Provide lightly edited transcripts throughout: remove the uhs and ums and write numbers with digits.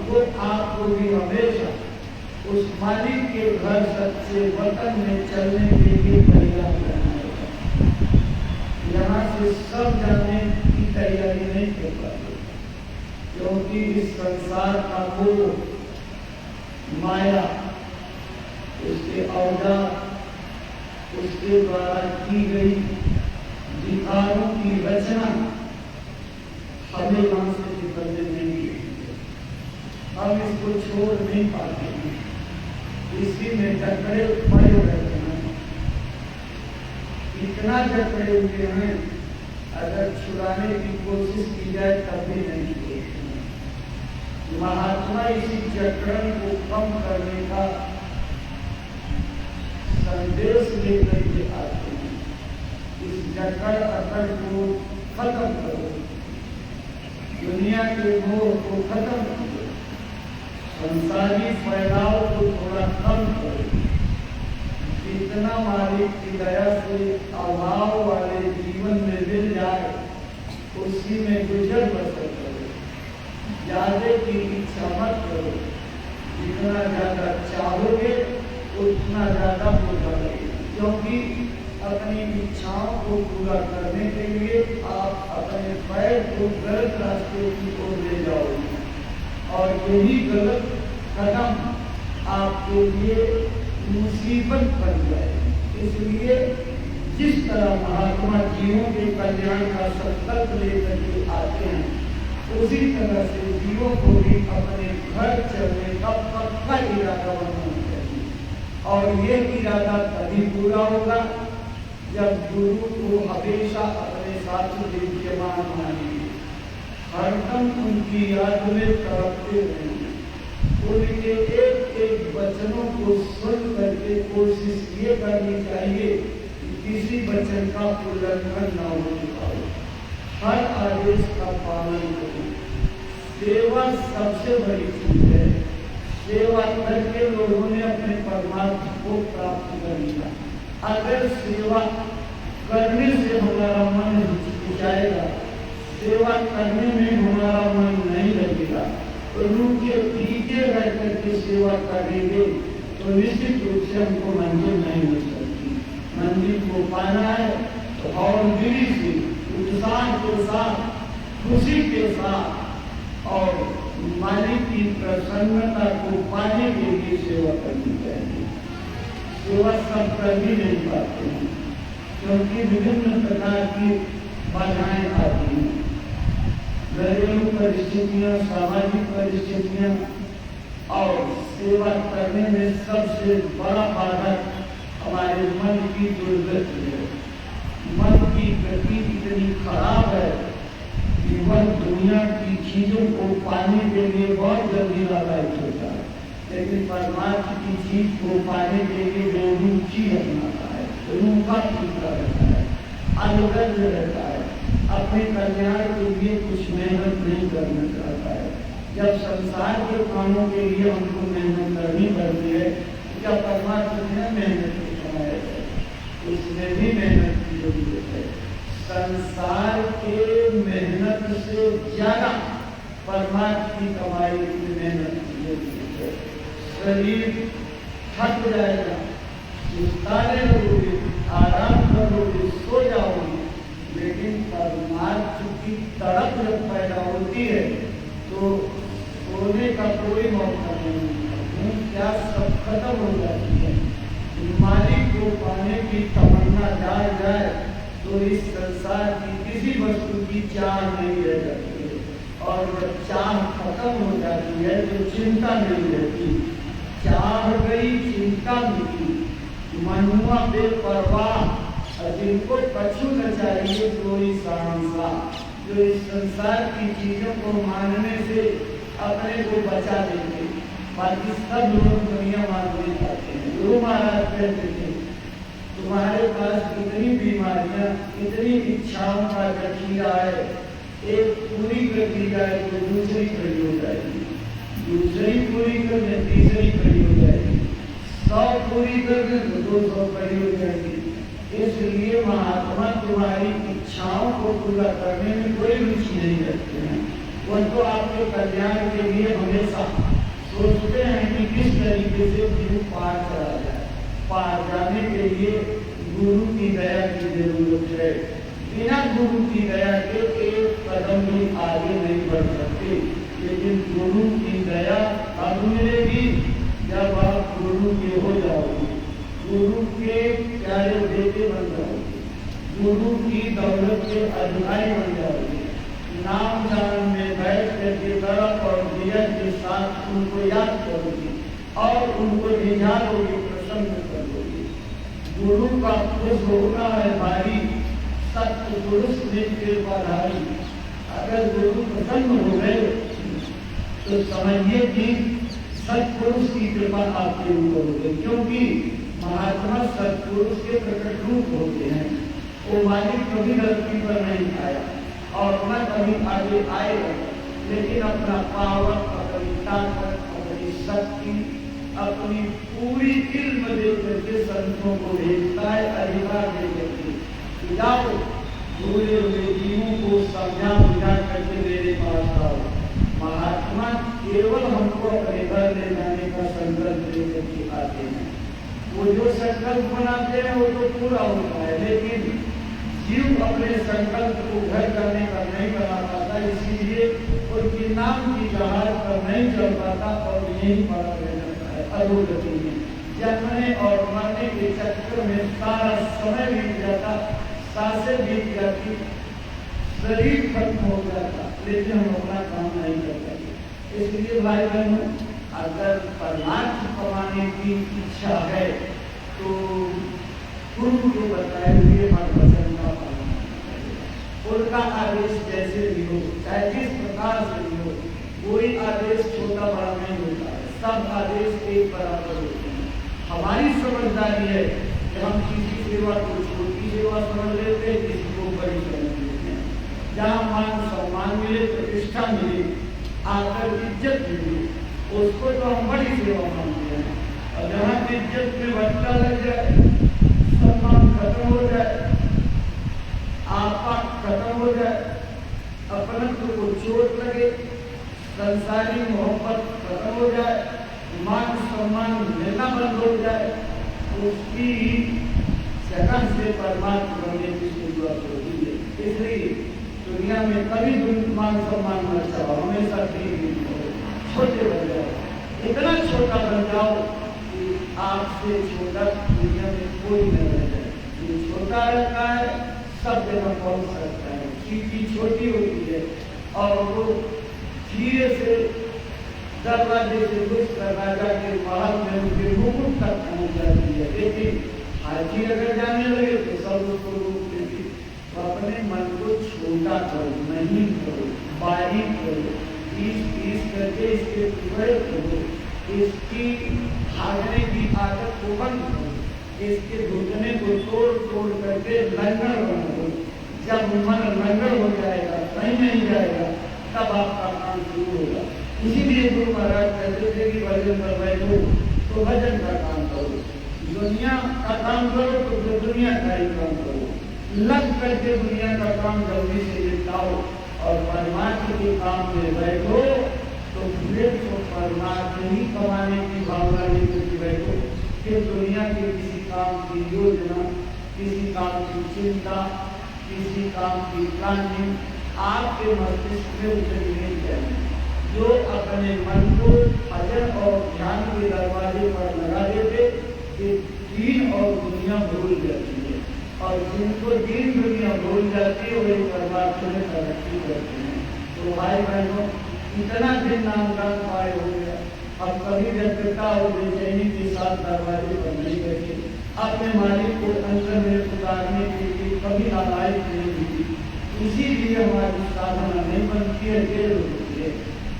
हमको आपको भी हमेशा उस मालिक के घर सच्चे वतन में चलने के लिए तैयार रहना होगा। यहाँ से सब जाने की तैयारी नहीं कर पाते, क्योंकि इस संसार का मोह, माया, उसके औजार, उसके द्वारा की गई विकारों की रचना हमें वहां से निकलने नहीं देती। हम इसको छोड़ नहीं पाते हैं, इसी में जकड़े पड़े रहते हैं। इतना जकड़े हुए हैं, अगर छुड़ाने की कोशिश की जाए तब भी नहीं छोड़ते हैं। महात्मा इसी जकड़न को कम करने का संदेश लेकर के आते हैं। इस जकड़ अकड़ को खत्म करो, दुनिया के मोह को खत्म करो, संसारी फैलाव को थोड़ा कम करो। जितना मालिक की दया से अभाव वाले जीवन में मिल जाए उसी में गुजर बसर करो। ज्यादा की इच्छा मत करो, जितना ज्यादा चाहोगे उतना ज्यादा पूरा लगेगा, क्योंकि अपनी इच्छाओं को पूरा करने के लिए आप अपने पैर को गलत रास्ते की ओर ले जाओगे और यही गलत कदम आपके लिए मुसीबत बन जाए। इसलिए जिस तरह महात्मा जीवों के कल्याण का संकल्प लेकर के आते हैं, उसी तरह से जीवों को भी अपने घर चलने का पक्का इरादा बनाना चाहिए। और ये इरादा तभी पूरा होगा जब गुरु को हमेशा अपने साथ विद्यमान मानेंगे, हरदम उनकी याद में तड़पते रहेंगे, उनके एक एक वचनों को सुन करके कोशिश ये करनी चाहिए कि किसी वचन का उल्लंघन न हो पाए, हर आदेश का पालन करें। सेवा सबसे बड़ी चीज है। सेवा करके लोगों ने अपने परमात्मा को प्राप्त कर लिया। अगर सेवा करने से हमारा मन हिचकिचाएगा, सेवा करने में हमारा मन नहीं लगेगा, तो रूखे पीछे रह करके सेवा करेंगे तो निश्चित रूप से हमको मंजिल नहीं मिल सकती। मंजिल को पाना है तो हौसले से, उत्साह के साथ, खुशी के साथ और मालिक की प्रसन्नता को पाने के लिए सेवा करनी चाहिए। सेवा सब कर भी नहीं पाते हैं, क्योंकि विभिन्न प्रकार की बाधाएं आती हैं, घरेलू परिस्थितियां, सामाजिक परिस्थितियां, और सेवा करने में सबसे बड़ा बाधक हमारे मन की दुर्गति है। मन की गति इतनी खराब है कि वह दुनिया की चीजों को पाने के लिए बहुत जल्दी लालच होता है, लेकिन परमात्मा की चीज को पाने के लिए वो रुचि अपनाता है, रूखा पीता रहता है, अलगद रहता है, अपने कल्याण के लिए कुछ मेहनत नहीं करना चाहता है। जब संसार के कामों के लिए हमको मेहनत करनी पड़ती है, जब परमात्मा ने मेहनत कमाया है, उसमें भी मेहनत की जरूरत है। संसार के मेहनत से ज्यादा परमात्मा की कमाई की मेहनत की जरूरत है। शरीर थक जाएगा, सुस्ताने लगोगे, आराम करोगे, सो जाओगे, लेकिन परमात्मा की तड़प जब पैदा होती है तो सोने का कोई मौका नहीं मिलता, क्या सब खत्म हो जाती है। मालिक को पाने की तमन्ना जाए तो इस संसार की किसी वस्तु की चाह नहीं रह जाती है, और जब चाह खत्म हो जाती है तो चिंता नहीं रहती। चाह गई, चिंता मिली, मनुआ बेपरवाह, जिनको कछु न चाहिए कोई सांसा, जो इस संसार की चीजों को मानने से अपने को बचा देंगे। बाकी सब लोग दुनिया मानने जाते हैं। गुरु महाराज कहते थे, तुम्हारे पास इतनी बीमारियां, इतनी इच्छाओं का जखीरा है, एक पूरी कर दी जाए तो दूसरी खड़ी हो जाएगी, दूसरी पूरी करने तीसरी खड़ी हो जाएगी, 100 पूरी करने तो 200 खड़ी हो जाएगी। इसलिए महात्मा तुम्हारी इच्छाओं को पूरा करने में कोई रुचि नहीं रखते हैं, वह तो आपके कल्याण के लिए हमेशा तरीके से जीव पार चला जाए। पार जाने के लिए गुरु की दया की जरूरत है। बिना गुरु की दया के एक कदम भी आगे नहीं बढ़ सकते। लेकिन गुरु की दया अब मिलेगी जब आप गुरु के हो जाओगे, गुरु के प्यारे बेटे बन जाओगे, गुरु की दौलत के अधिकारी बन जाओगे। नाम दान में बैठ करके तरफ और दिया के साथ उनको याद करोगे और उनको निहारोगे, प्रसन्न करोगे। गुरु का पुरुष होना है भारी, सत्य पुरुष के पधारी। अगर गुरु प्रसन्न हो गए तो समझिए कि सत्पुरुष की कृपा आपके ऊपर हो गई, क्योंकि महात्मा सत्पुरुष के प्रकट रूप होते हैं। वो मालिक कभी धरती पर नहीं आया और न कभी आगे आएगा, लेकिन अपना पावर, अपनी ताकत, अपनी शक्ति, अपनी पूरी इल्म दे करके संतों को भेजता है, अधिकार दे करके जाओ भूले हुए जीवों को समझा बुझा करके मेरे पास आओ। महात्मा केवल हमको अपने घर ले जाने का संकल्प दे करके आते हैं। वो जो संकल्प बनाते हैं वो तो पूरा होता है, लेकिन जीव अपने संकल्प को घर करने का नहीं बना पाता, इसीलिए उनके नाम की जहाज पर नहीं चल पाता और यही पड़ा रह जाता है अधोगति में। जन्मने और मरने के चक्कर में सारा समय बीत जाता, सांसें बीत जाती, शरीर खत्म हो जाता, लेकिन हम अपना काम नहीं कर पाते। इसलिए भाई बहनों, अगर परमार्थ कमाने की इच्छा है तो गुरु के बताए हुए हर वचन का पालन करें। उनका आदेश जैसे भी हो, चाहे जिस प्रकार से भी हो, कोई आदेश छोटा बड़ा नहीं होता है, सब आदेश एक बराबर होते हैं। हमारी समझदारी है कि हम किसी सेवा को छोटी सेवा समझ लेते हैं, किसी को बड़ी समझ लेते हैं। जहाँ मान सम्मान मिले, प्रतिष्ठा मिले, आकर इज्जत मिले, उसको तो हम बड़ी सेवा मानते हैं। और जहाँ इज्जत में भटका लग जाए, सम्मान खत्म हो जाए, आपा खत्म हो जाए, अपनत्व को चोट लगे, संसारी मोहब्बत खत्म हो जाए, मान सम्मान मिलना बंद हो जाए, उसकी जगह से परमात्मा बनने की शुरुआत होती है। इसलिए दुनिया में कभी मान सम्मान न चाहो, हमेशा ठीक छोटे बन जाओ, इतना छोटा बन जाओ कि आपसे छोटा दुनिया में कोई न रह जाए। जो छोटा रहता है सब जगह पहुंच सकता है। चीटी छोटी होती है और वो धीरे से दरवाजे से घुस कर राजा के महल में उनके मुकुट तक पहुंच जाती है। लेकिन हाथी अगर जाने लगे तो सब उसको रोक देती। तो अपने मन को छोटा करो, नहीं करो, बारीक करो, पीस करके इसके टुकड़े करो, इसकी भागने की आदत को बंद करो, इसके घुटने को तोड़ तोड़ करके लंगड़ बना दो। जब मन लंगड़ हो जाएगा, कहीं नहीं जाएगा, तब आपका काम शुरू होगा। इसीलिए गुरु महाराज कहते थे कि भजन पर बैठो तो भजन का काम करो, दुनिया का काम करो तो दुनिया का ही काम करो, लग करके दुनिया का काम जल्दी से निपटाओ और परमात्मा के काम में बैठो तो फिर तो परमात्मा ही कमाने की भावना लेकर के बैठो। फिर दुनिया के किसी काम की योजना, किसी काम की चिंता, किसी काम की प्लानिंग आपके मस्तिष्क में उतरी नहीं जाएगी। जो अपने मन को भजन और ध्यान के दरवाजे पर लगा देते, दीन और दुनिया भूल जाती है, और जिनको दीन दुनिया भूल जाती है वही परमात्मा में तरक्की करते हैं। तो भाई बहनों, इतना दिन नाम का उपाय हो गया, अब कभी व्यस्तता और बेचैनी के साथ दरवाजे पर नहीं बैठे, अपने मालिक को अंदर में उतारने के लिए कभी नालायक नहीं हुई। इसीलिए हमारी साधना नहीं बनती है, देर होती है।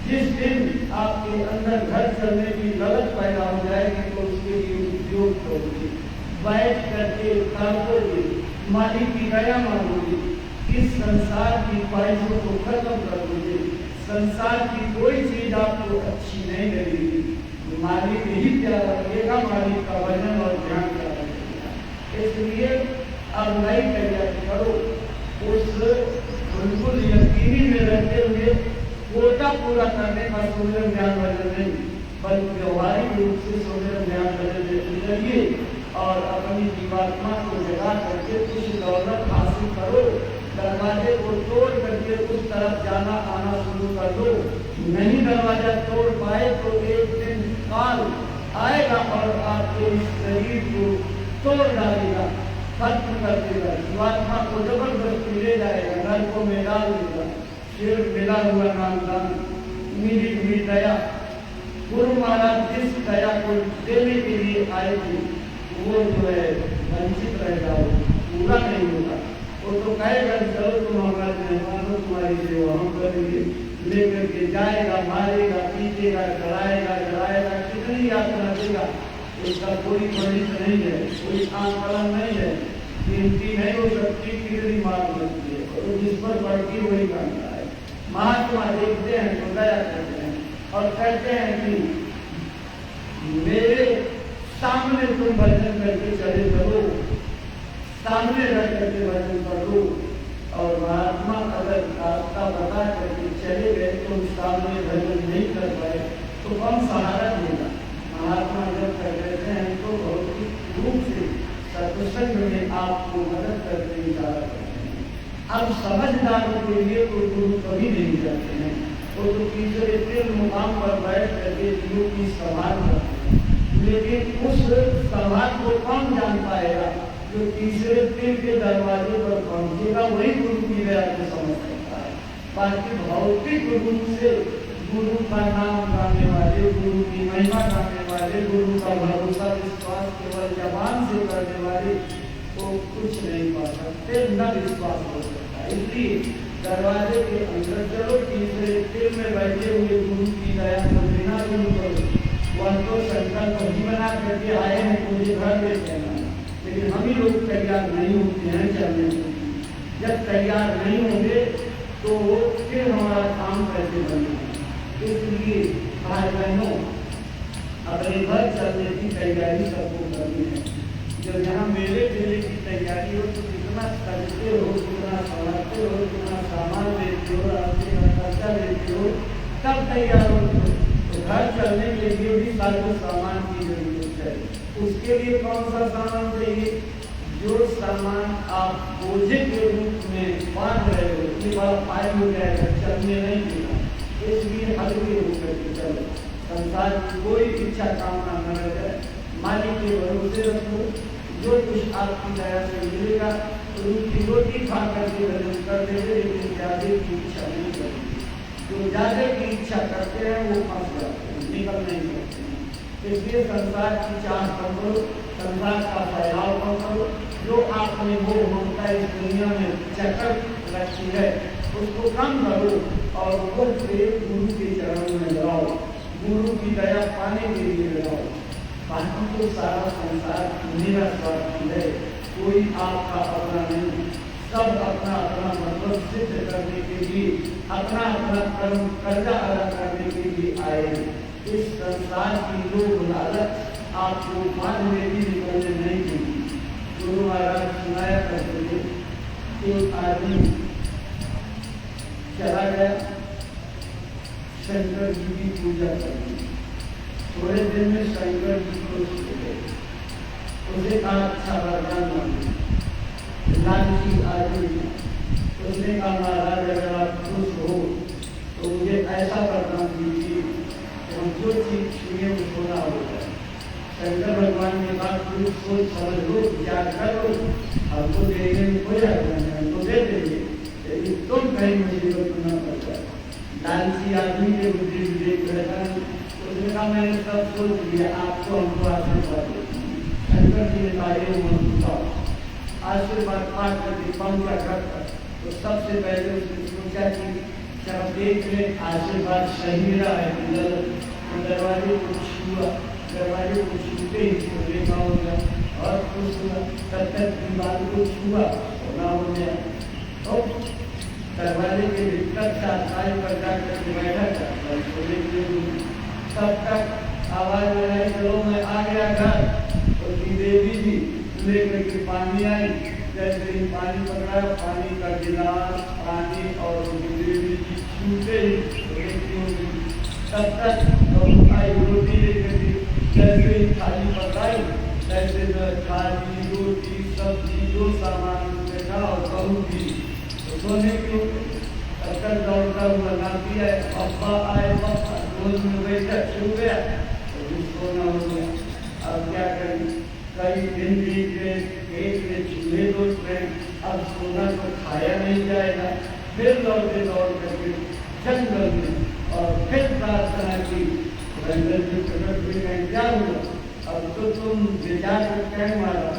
जिस दिन आपके अंदर घर चलने की ललक पैदा हो जाएगी तो उसके लिए उद्योग करोगे, बैठ करके ताकोगे, मालिक की दया मांगोगे, इस संसार की ख्वाहिशों को खत्म कर दोगे। संसार की कोई चीज आपको अच्छी नहीं लगेगी, मालिक ही प्यारा लगेगा, मालिक का भजन और ध्यान प्यारा लगेगा। इसलिए अब नई तैयारी करो, उस बिल्कुल यकीनी में रहते हुए कोटा पूरा करने का सुंदर ज्ञान भजन नहीं, बल्कि व्यवहारिक रूप से सोने ध्यान करने चाहिए और अपनी जीवात्मा को जगा करके कुछ दौलत हासिल करो। दरवाजे को तोड़ करके उस तरफ जाना आना शुरू कर दो। नहीं दरवाजा तोड़ पाए तो एक दिन काल आएगा और आपके इस शरीर को तोड़ डालेगा, खत्म कर देगा। जीवात्मा को जबरदस्ती ले जाएगा, नरकों में डाल देगा। फिर मिला हुआ नामदान मिली दया, गुरु महाराज जिस दया को देने के लिए आए थे वो जो है वंचित रह जाओ, पूरा नहीं होगा। वो तो कहेगा चलो तुम हमारे मेहमान हो, तुम्हारी सेवा हम करेंगे, लेकर के जाएगा, मारेगा, पीटेगा, चढ़ाएगा, जलाएगा, कितनी यातना देगा, इसका कोई गणित नहीं है, कोई आंकलन नहीं है, गिनती नहीं हो सकती, कितनी मार सकती है। और जिस पर बढ़ती वही करता है। महात्मा देखते हैं तो दया करते हैं और कहते हैं कि मेरे सामने तुम भजन करके चले चलो, सामने रह करके भजन करो। और महात्मा अगर रास्ता बता करके चले गए तो सामने भजन नहीं कर पाए तो कौन सहारा देगा। महात्मा जब कर देते हैं तो भौतिक रूप से सत्संग में आपको मदद करके इशारा करते हैं। अब समझदारों के लिए तो गुरु कभी नहीं जाते हैं, वो तो तीसरे तीन मुकाम पर बैठ करके जीव की संभाल करते हैं। लेकिन उस संभाल को कौन जान पाएगा, जो तीसरे तीर के दरवाजे पर पहुंचेगा वही गुरु की दया को समझ सकता है। बाकी भौतिक रूप से गुरु का नाम गाने वाले, गुरु की महिमा गाने वाले, गुरु का भरोसा विश्वास केवल जबान से करने वाले तो कुछ नहीं पा सकते, न विश्वास हो सकता। इसलिए दरवाजे के अंदर चलो, तीसरे तीर में बैठे हुए गुरु की दया को बिना गुरु करो। वह तो संकल्प ही बना करके आए हैं मुझे घर ले जाना, लेकिन हम ही लोग तैयार नहीं होते हैं चलने के। जब तैयार नहीं होंगे तो फिर हमारा काम कैसे बनेगा। इसलिए भाई बहनों, अपने घर चलने की तैयारी सबको करनी है। जब यहाँ मेले मेले की तैयारी हो तो कितना करते हो, कितना संभालते हो, कितना सामान लेते हो, रास्ते का खर्चा लेते हो, तब तैयार होते हो। तो घर चलने के लिए भी सारे सामान की जरूरत है। उसके लिए कौन सा सामान चाहिए? जो सामान आप बोझे के रूप में बांध रहे हो, ये बड़ा पाए हो जाएगा, चलने नहीं देगा। इसलिए हल्के होकर के चलो, संसार की कोई इच्छा कामना न रह जाए, मालिक के भरोसे रखो। जो कुछ आपकी दया से मिलेगा उनकी रोटी खा करके भजन कर देते, लेकिन ज्यादा की इच्छा नहीं करेंगे। जो ज्यादा की इच्छा करते हैं वो फंस जाते हैं, निकल नहीं सकते हैं। इसलिए संसार की चाह कम करो, संसार का फैलाव कम करो। जो आपने वो ममता इस दुनिया में चक्कर रखी है उसको कम करो और वो प्रेम गुरु के चरणों में लगाओ, गुरु की दया पाने के लिए लगाओ। बाकी तो सारा संसार मेरा स्वार्थी है, कोई आपका अपना नहीं। सब अपना अपना मतलब सिद्ध करने के लिए, अपना अपना कर्म कर्जा अदा करने के लिए आए हैं। इस संसार की लोभ लालच आपको मान में भी निकलने नहीं देगी। गुरु महाराज सुनाया करते थे, एक आदमी चला गया शंकर जी की पूजा करने। थोड़े दिन में शंकर जी को उसे कहा अच्छा वरदान मांगे। लालची आदमी उसने कहा महाराज अगर आप खुश हो तो मुझे ऐसा वरदान दीजिए कि जो चीज छुए वो सोना हो जाए। शंकर भगवान ने कहा तुम सोच समझ लो, क्या करो, हमको देने में कोई हर्ज नहीं, तो दे देंगे, लेकिन तुम कहीं मुसीबत न कर जाए। लालची आदमी के बुद्धि विवेक रहता है, उसने कहा मैंने सब सोच लिया, आपको हमको आशीर्वाद देते हैं। शंकर जी ने कहा ये मन आशीर्वाद पा करके पहुंचा घर पर तो सबसे पहले उसने सोचा कि जब देख ले आशीर्वाद सही रहा है कि गलत। तो दरवाजे को छुआ, दरवाजे को छूते ही उसको देखा हो गया और खुश हुआ। तब तक दीवार को छुआ और ना हो गया। तो दरवाजे के भीतर चारपाई पर जाकर के बैठा था, तब तक आवाज लगाई चलो मैं आ गया घर। उसकी देवी जी लेकर के पानी आई, जैसे ही पानी पकड़ा, पानी का गिलास पानी और देवी जी छूते ही तब तक आई रोटी लेकर के जैसे ही थाली पकाई, ऐसे थाली रोटी सब्जी जो सामान देखा और कहूँ भी तो सोने की अक्कर दौड़ता हुआ नाती है, पापा आए, पापा रोज में बैठा छू गया तो सोना हो गया। अब क्या करें, कई दिन बीत गए, पेट में चूल्हे दोस्त गए, अब सोना तो खाया नहीं जाएगा। फिर दौड़ते दौड़ करके जंगल में और फिर प्रार्थना की, जंगल में प्रकट हुए, कहीं क्या हुआ, अब तो तुम विचार को कह मारा,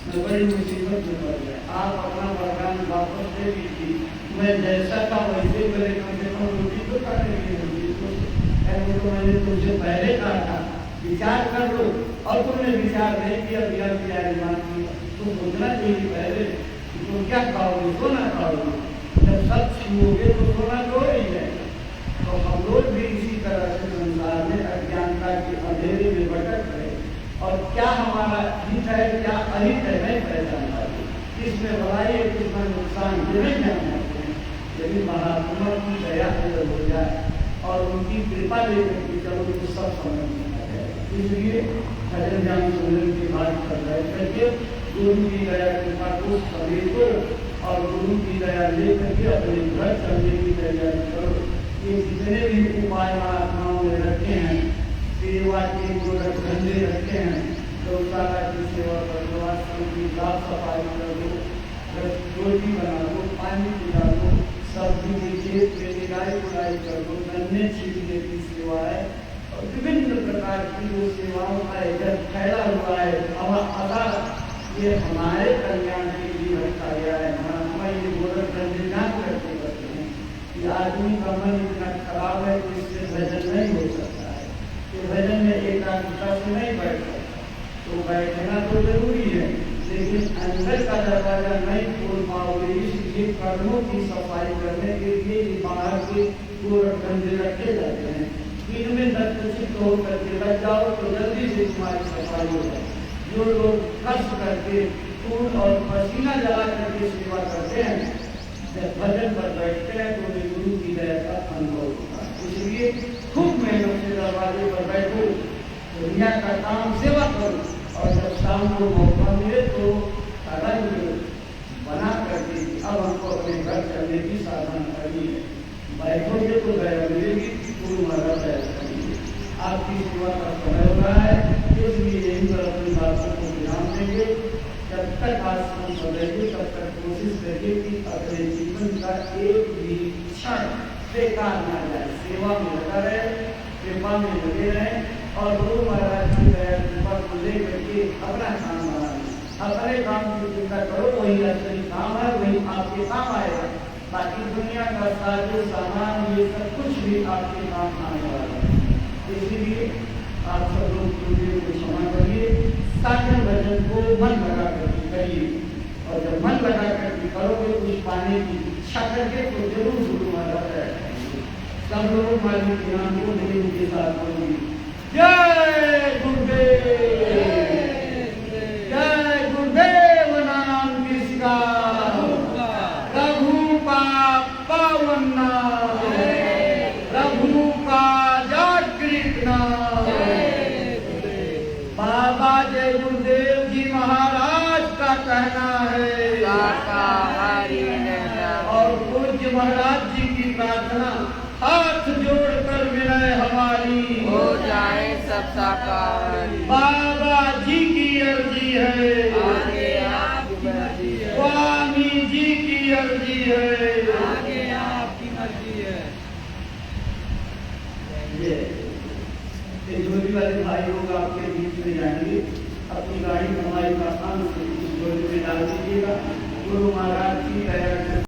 मैं बड़ी मुसीबत में पड़ गया, आप अपना वरदान वापस दे दीजिए, मैं जैसा था वैसे मेरे कम से कम रोटी तो खाने की होगी, तो मैंने तुमसे पहले कहा था विचार कर लो, और तुमने विचार नहीं किया, बिना विचार मान किया। तुम सोचना चाहिए पहले तुम क्या खाओगे, सोना खाओगे, जब सब छूओगे तो सोना तो ही जाएगा। तो हम लोग भी इसी तरह से संसार में अज्ञानता के अंधेरे में भटक रहे, और क्या हमारा हित है क्या अहित है नहीं पहचान पाते, किसमें भलाई है किसमें नुकसान ये नहीं जान पाते हैं। यदि महात्मा की दया हो जाए और उनकी कृपा लेकर के चलो तो सब समझ में आ जाएगा। इसलिए भजन ध्यान सुनने की बात कर रहे करके गुरु की दया कृपा को सभी को, और गुरु की दया लेकर के अपने घर चलने की तैयारी करो। ये जितने भी उपाय महात्माओं ने रखे हैं, सेवा के जो धंधे रखे हैं, गौशाला की सेवा कर दो, आश्रम की साफ सफाई कर दो, रोटी बना दो, पानी पिला दो, सब्जी के खेत में निराई गुड़ाई कर दो, गन्ने छीलने की सेवा है, और विभिन्न प्रकार की जो सेवाओं का इधर फैला हुआ है अगर ये हमारे कल्याण के लिए रखा गया है। महात्मा ये गोरख धंधे ना करते करते हैं कि आदमी का मन इतना खराब है कि इससे भजन नहीं हो सकता है, कि भजन में एकाग्रता से नहीं बैठ सकता, तो बैठना तो जरूरी है, लेकिन अंदर का दरवाजा नहीं खोल पाओगे। इसलिए कर्मों की सफाई करने के लिए बाहर के गोरख धंधे रखे जाते हैं, इनमें नतचित होकर के लग जाओ तो जल्दी से तुम्हारी सफाई हो जाए। जो लोग कष्ट करके खून और पसीना जला करके सेवा करते हैं, जब भजन पर बैठते हैं तो उन्हें गुरु की दया का अनुभव होता है। इसलिए खूब मेहनत से दरवाजे पर बैठो, दुनिया का काम सेवा करो, और जब शाम को मौका मिले तो रंग बना करके अब हमको अपने घर चलने की साधना करनी है। बैठोगे तो दया मिलेगी, गुरु महाराज दया करेंगे। आपकी सेवा का समय हो रहा है, इसलिए यहीं पर अपनी बातों को ध्यान देंगे। जब तक आश्रम बदलेंगे तब तक कोशिश करिए कि अपने जीवन का एक भी क्षण बेकार न जाए, सेवा में लगा रहे, कृपा में लगे रहें, और गुरु महाराज की दया कृपा को लेकर के अपना काम बनाए। अपने काम की चिंता करो, वही असली काम है, वही आपके काम आएगा। बाकी दुनिया का साजो सामान ये सब कुछ भी आपके काम आने वाला है। इसीलिए आप सब लोग दूसरे को क्षमा करिए, साधन भजन को मन लगा करके करिए, और जब मन लगा करके करोगे कुछ पाने की इच्छा करके तो जरूर गुरु महाराज आएंगे। सब लोग मालिक के नाम को नहीं उनके साथ बोलिए जय गुरुदेव, जय गुरुदेव नाम किसका, प्रभु का पावन नाम, प्रभु का जागृत नाम। बाबा जय गुरुदेव जी महाराज का कहना है, और पूज्य महाराज जी की प्रार्थना, हाथ जोड़कर विनय हमारी हो जाए सब साकार। बाबा जी की अर्जी है, आगे आपकी मर्जी है, स्वामी जी की अर्जी है, आगे आपकी मर्जी है। ये झोली वाले भाई लोग आपके बीच में जाएंगे, अपनी गाड़ी हमारी आसान से इस झोली में डाल दीजिएगा। गुरु महाराज की दया